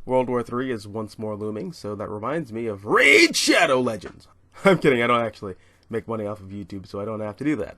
World War III is once more looming, so that reminds me of Raid Shadow Legends. I'm kidding, I don't actually make money off of YouTube, so I don't have to do that.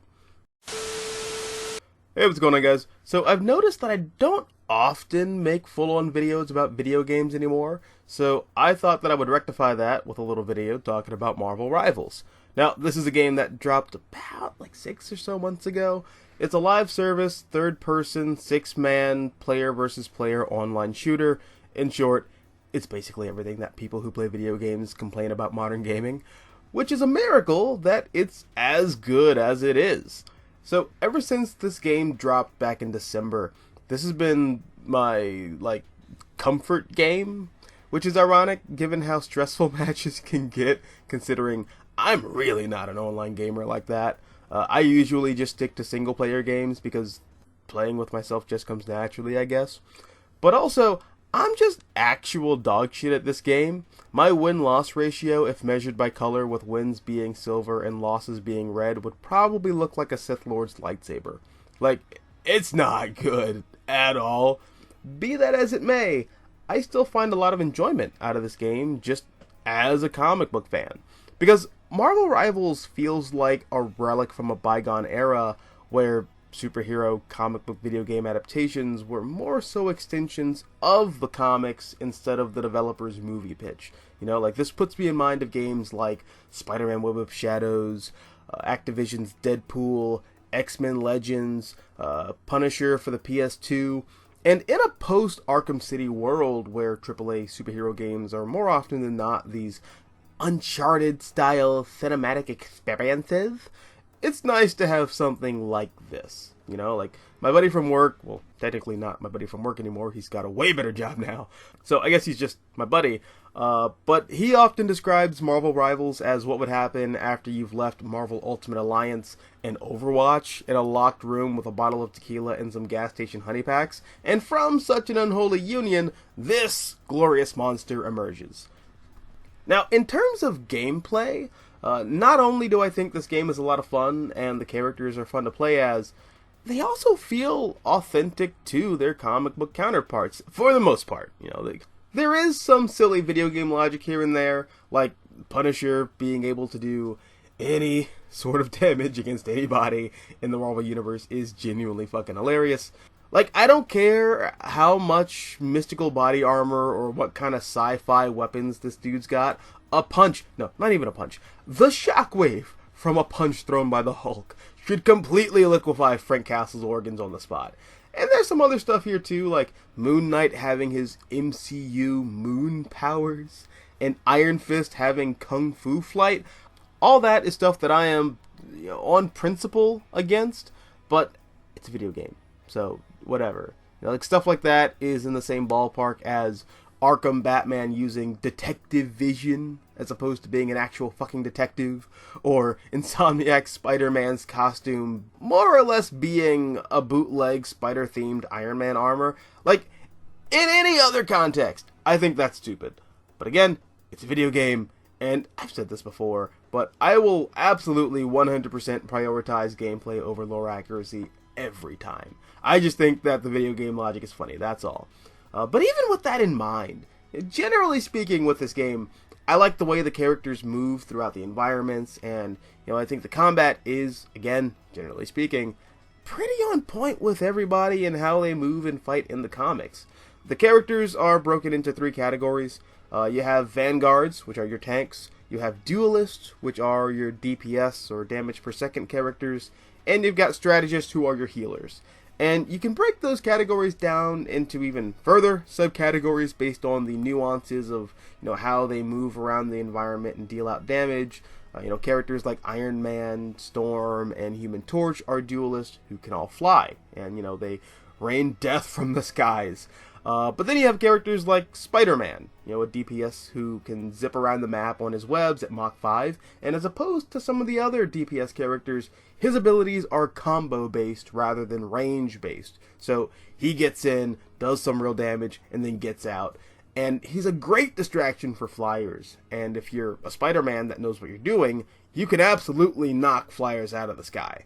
Hey, what's going on, guys? So I've noticed that I don't often make full-on videos about video games anymore, so I thought that I would rectify that with a little video talking about Marvel Rivals. Now, this is a game that dropped about 6 or so months ago. It's a live service, third-person, 6-man, player versus player online shooter. In short, it's basically everything that people who play video games complain about modern gaming, which is a miracle that it's as good as it is. So ever since this game dropped back in December, this has been my, comfort game, which is ironic given how stressful matches can get, considering I'm really not an online gamer like that. I usually just stick to single-player games because playing with myself just comes naturally, I guess. But also, I'm just actual dog shit at this game. My win-loss ratio, if measured by color, with wins being silver and losses being red, would probably look like a Sith Lord's lightsaber. It's not good at all. Be that as it may, I still find a lot of enjoyment out of this game just as a comic book fan. Because Marvel Rivals feels like a relic from a bygone era where superhero comic book video game adaptations were more so extensions of the comics instead of the developer's movie pitch. This puts me in mind of games like Spider-Man Web of Shadows, Activision's Deadpool, X-Men Legends, Punisher for the PS2, and in a post-Arkham City world where AAA superhero games are more often than not these Uncharted-style cinematic experiences, it's nice to have something like this. My buddy from work, well, technically not my buddy from work anymore, he's got a way better job now, so I guess he's just my buddy, but he often describes Marvel Rivals as what would happen after you've left Marvel Ultimate Alliance and Overwatch in a locked room with a bottle of tequila and some gas station honey packs, and from such an unholy union, this glorious monster emerges. Now, in terms of gameplay, not only do I think this game is a lot of fun and the characters are fun to play as, they also feel authentic to their comic book counterparts, for the most part. There is some silly video game logic here and there, like Punisher being able to do any sort of damage against anybody in the Marvel Universe is genuinely fucking hilarious. I don't care how much mystical body armor or what kind of sci-fi weapons this dude's got. A punch, no, not even a punch, the shockwave from a punch thrown by the Hulk should completely liquefy Frank Castle's organs on the spot. And there's some other stuff here too, like Moon Knight having his MCU moon powers, and Iron Fist having Kung Fu flight. All that is stuff that I am, on principle against, but it's a video game, so whatever. Stuff like that is in the same ballpark as Arkham Batman using detective vision as opposed to being an actual fucking detective, or Insomniac Spider-Man's costume more or less being a bootleg spider-themed Iron Man armor. In any other context, I think that's stupid. But again, it's a video game, and I've said this before, but I will absolutely 100% prioritize gameplay over lore accuracy every time. I just think that the video game logic is funny, that's all. But even with that in mind, generally speaking with this game, I like the way the characters move throughout the environments, and I think the combat is, again, generally speaking, pretty on point with everybody and how they move and fight in the comics. The characters are broken into 3 categories. You have Vanguards, which are your tanks. You have Duelists, which are your DPS or damage per second characters. And you've got Strategists, who are your healers. And you can break those categories down into even further subcategories based on the nuances of, how they move around the environment and deal out damage. Characters like Iron Man, Storm, and Human Torch are duelists who can all fly. And, they rain death from the skies. But then you have characters like Spider-Man, a DPS who can zip around the map on his webs at Mach 5, and as opposed to some of the other DPS characters, his abilities are combo-based rather than range-based. So he gets in, does some real damage, and then gets out. And he's a great distraction for flyers, and if you're a Spider-Man that knows what you're doing, you can absolutely knock flyers out of the sky.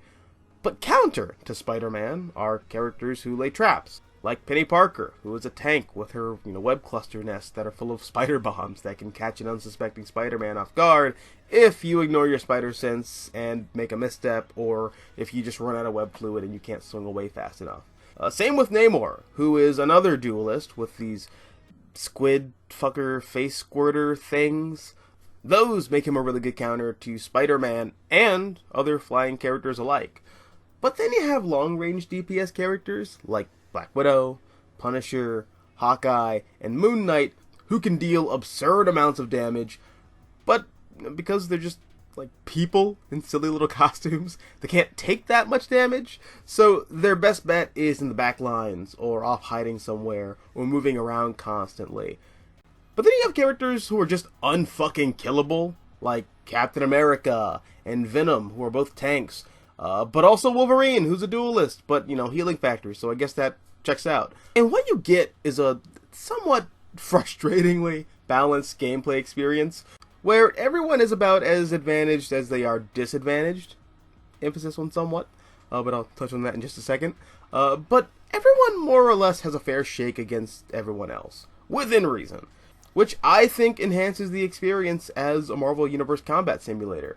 But counter to Spider-Man are characters who lay traps. like Penny Parker, who is a tank with her web cluster nests that are full of spider bombs that can catch an unsuspecting Spider-Man off guard if you ignore your spider sense and make a misstep, or if you just run out of web fluid and you can't swing away fast enough. Same with Namor, who is another duelist with these squid fucker face squirter things. Those make him a really good counter to Spider-Man and other flying characters alike. But then you have long-range DPS characters like Black Widow, Punisher, Hawkeye, and Moon Knight, who can deal absurd amounts of damage, but because they're just like people in silly little costumes, they can't take that much damage, so their best bet is in the back lines, or off hiding somewhere, or moving around constantly. But then you have characters who are just unfucking killable, like Captain America and Venom, who are both tanks, but also Wolverine, who's a duelist, but, healing factor, so I guess that checks out. And what you get is a somewhat frustratingly balanced gameplay experience, where everyone is about as advantaged as they are disadvantaged. Emphasis on somewhat, but I'll touch on that in just a second. But everyone more or less has a fair shake against everyone else, within reason, which I think enhances the experience as a Marvel Universe combat simulator.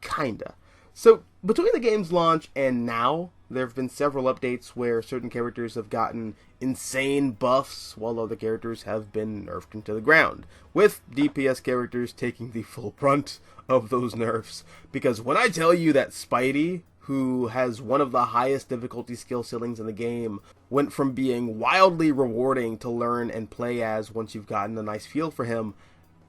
Kinda. So, between the game's launch and now, there have been several updates where certain characters have gotten insane buffs, while other characters have been nerfed into the ground, with DPS characters taking the full brunt of those nerfs. Because when I tell you that Spidey, who has one of the highest difficulty skill ceilings in the game, went from being wildly rewarding to learn and play as once you've gotten a nice feel for him,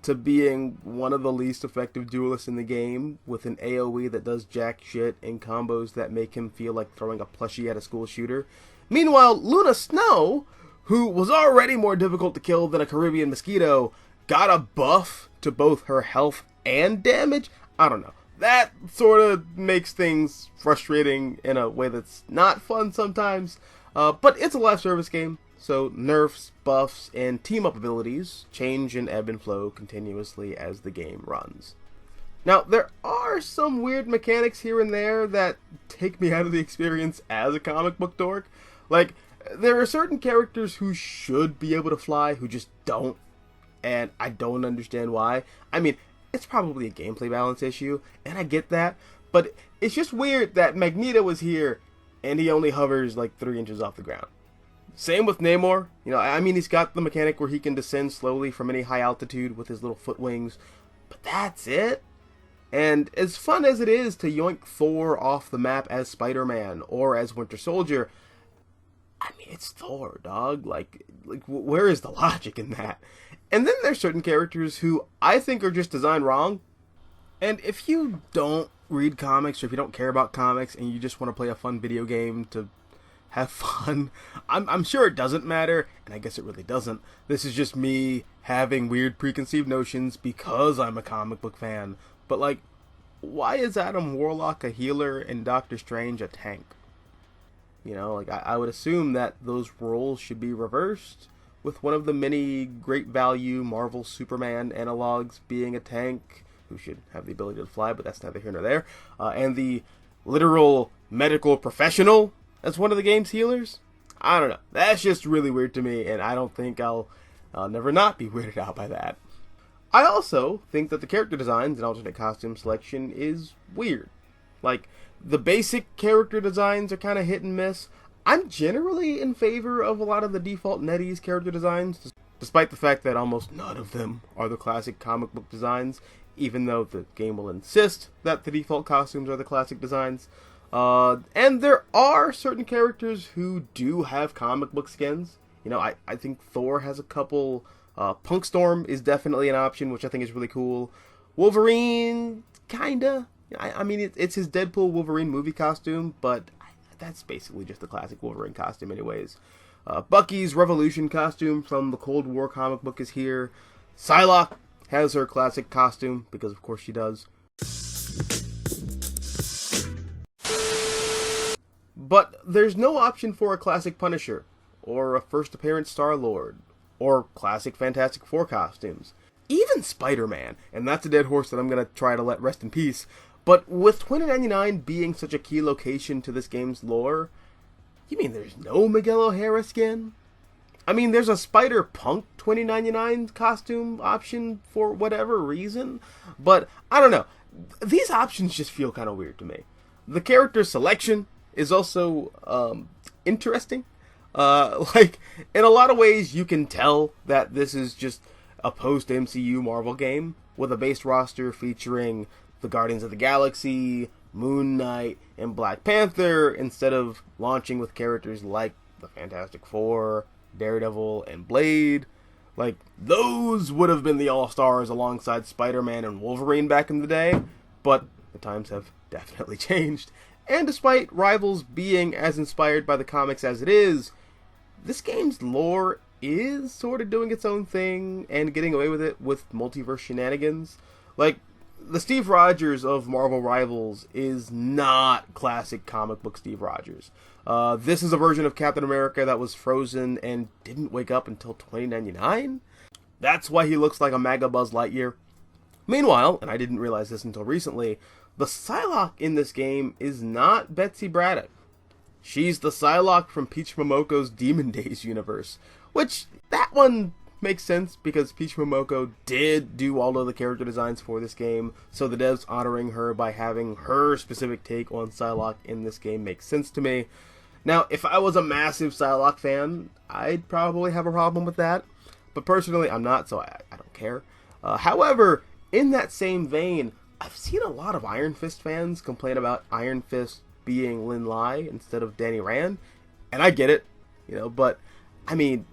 to being one of the least effective duelists in the game, with an AoE that does jack shit and combos that make him feel like throwing a plushie at a school shooter. Meanwhile, Luna Snow, who was already more difficult to kill than a Caribbean mosquito, got a buff to both her health and damage. I don't know. That sort of makes things frustrating in a way that's not fun sometimes, but it's a live service game. So nerfs, buffs, and team-up abilities change and ebb and flow continuously as the game runs. Now, there are some weird mechanics here and there that take me out of the experience as a comic book dork. Like, there are certain characters who should be able to fly who just don't, and I don't understand why. I mean, it's probably a gameplay balance issue, and I get that, but it's just weird that Magneto is here, and he only hovers like 3 inches off the ground. Same with Namor. He's got the mechanic where he can descend slowly from any high altitude with his little foot wings, but that's it. And as fun as it is to yoink Thor off the map as Spider-Man or as Winter Soldier, it's Thor, dog. Like, where is the logic in that? And then there's certain characters who I think are just designed wrong. And if you don't read comics, or if you don't care about comics and you just want to play a fun video game to have fun, I'm sure it doesn't matter, and I guess it really doesn't. This is just me having weird preconceived notions because I'm a comic book fan. But like, why is Adam Warlock a healer and Doctor Strange a tank? I would assume that those roles should be reversed, with one of the many great value Marvel Superman analogs being a tank, who should have the ability to fly, but that's neither here nor there, and the literal medical professional as one of the game's healers. I don't know. That's just really weird to me, and I don't think I'll never not be weirded out by that. I also think that the character designs and alternate costume selection is weird. Like, the basic character designs are kind of hit and miss. I'm generally in favor of a lot of the default NetEase character designs, despite the fact that almost none of them are the classic comic book designs, even though the game will insist that the default costumes are the classic designs. And there are certain characters who do have comic book skins. I think Thor has a couple. Punk Storm is definitely an option, which I think is really cool. Wolverine, kinda. It's his Deadpool Wolverine movie costume, but that's basically just the classic Wolverine costume anyways. Bucky's Revolution costume from the Cold War comic book is here. Psylocke has her classic costume, because of course she does. But there's no option for a classic Punisher, or a first appearance Star-Lord, or classic Fantastic Four costumes. Even Spider-Man, and that's a dead horse that I'm going to try to let rest in peace. But with 2099 being such a key location to this game's lore, You mean there's no Miguel O'Hara skin? I mean, there's a Spider-Punk 2099 costume option for whatever reason, but I don't know. These options just feel kind of weird to me. The character selection is also interesting. Like, in a lot of ways, you can tell that this is just a post-MCU Marvel game with a base roster featuring the Guardians of the Galaxy, Moon Knight, and Black Panther, instead of launching with characters like the Fantastic Four, Daredevil, and Blade. Like, those would have been the All-Stars alongside Spider-Man and Wolverine back in the day, but the times have definitely changed. And despite Rivals being as inspired by the comics as it is, this game's lore is sort of doing its own thing and getting away with it with multiverse shenanigans. Like, the Steve Rogers of Marvel Rivals is not classic comic book Steve Rogers. This is a version of Captain America that was frozen and didn't wake up until 2099. That's why he looks like a MAGA Buzz Lightyear. Meanwhile, and I didn't realize this until recently, the Psylocke in this game is not Betsy Braddock. She's the Psylocke from Peach Momoko's Demon Days universe, which, that one makes sense because Peach Momoko did do all of the character designs for this game, so the devs honoring her by having her specific take on Psylocke in this game makes sense to me. Now, if I was a massive Psylocke fan, I'd probably have a problem with that, but personally I'm not, so I don't care. However, in that same vein, I've seen a lot of Iron Fist fans complain about Iron Fist being Lin Lai instead of Danny Rand, and I get it, but I mean,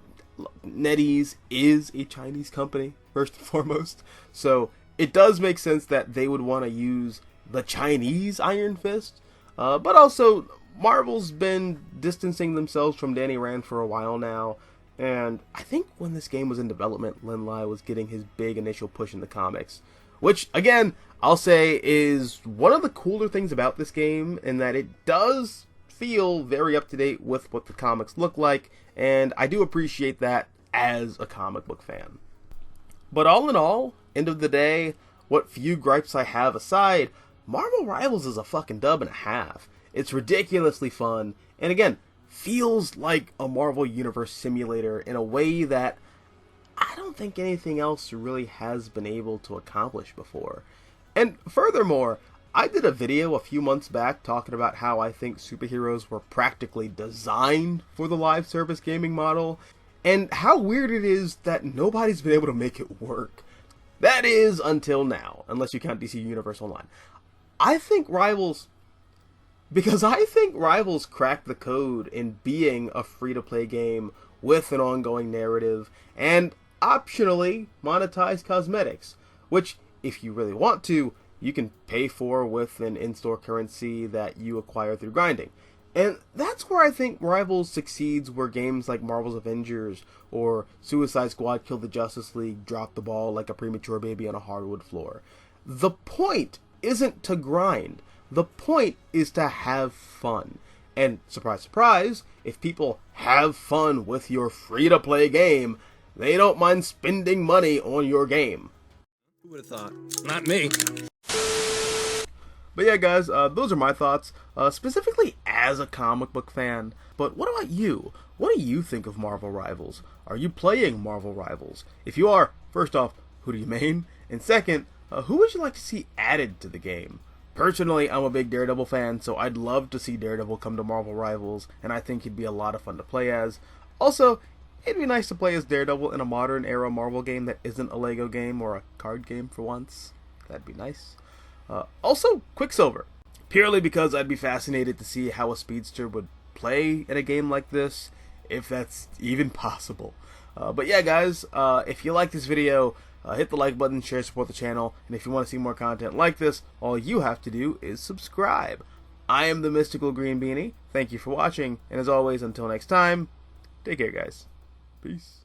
NetEase is a Chinese company, first and foremost, so it does make sense that they would want to use the Chinese Iron Fist, but also, Marvel's been distancing themselves from Danny Rand for a while now, and I think when this game was in development, Lin Lai was getting his big initial push in the comics, which, again, I'll say is one of the cooler things about this game, in that it does feel very up-to-date with what the comics look like, and I do appreciate that as a comic book fan. But all in all, end of the day, what few gripes I have aside, Marvel Rivals is a fucking dub and a half. It's ridiculously fun, and again, feels like a Marvel Universe simulator in a way that I don't think anything else really has been able to accomplish before. And furthermore, I did a video a few months back talking about how I think superheroes were practically designed for the live service gaming model, and how weird it is that nobody's been able to make it work. That is, until now, unless you count DC Universe Online. I think Rivals cracked the code in being a free-to-play game with an ongoing narrative, and optionally monetize cosmetics, which, if you really want to, you can pay for with an in-store currency that you acquire through grinding. And that's where I think Rivals succeeds where games like Marvel's Avengers or Suicide Squad Kill the Justice League drop the ball like a premature baby on a hardwood floor. The point isn't to grind. The point is to have fun. And surprise, surprise, if people have fun with your free-to-play game, they don't mind spending money on your game. Who would have thought? Not me. But yeah, guys, those are my thoughts, specifically as a comic book fan. But what about you? What do you think of Marvel Rivals? Are you playing Marvel Rivals? If you are, first off, who do you main? And second, who would you like to see added to the game? Personally, I'm a big Daredevil fan, so I'd love to see Daredevil come to Marvel Rivals, and I think he'd be a lot of fun to play as. Also, it'd be nice to play as Daredevil in a modern era Marvel game that isn't a Lego game or a card game for once. That'd be nice. Also, Quicksilver. Purely because I'd be fascinated to see how a speedster would play in a game like this, if that's even possible. But yeah, guys, if you like this video, hit the like button, share, support the channel, and if you want to see more content like this, all you have to do is subscribe. I am the Mystical Green Beanie. Thank you for watching, and as always, until next time, take care, guys. Peace.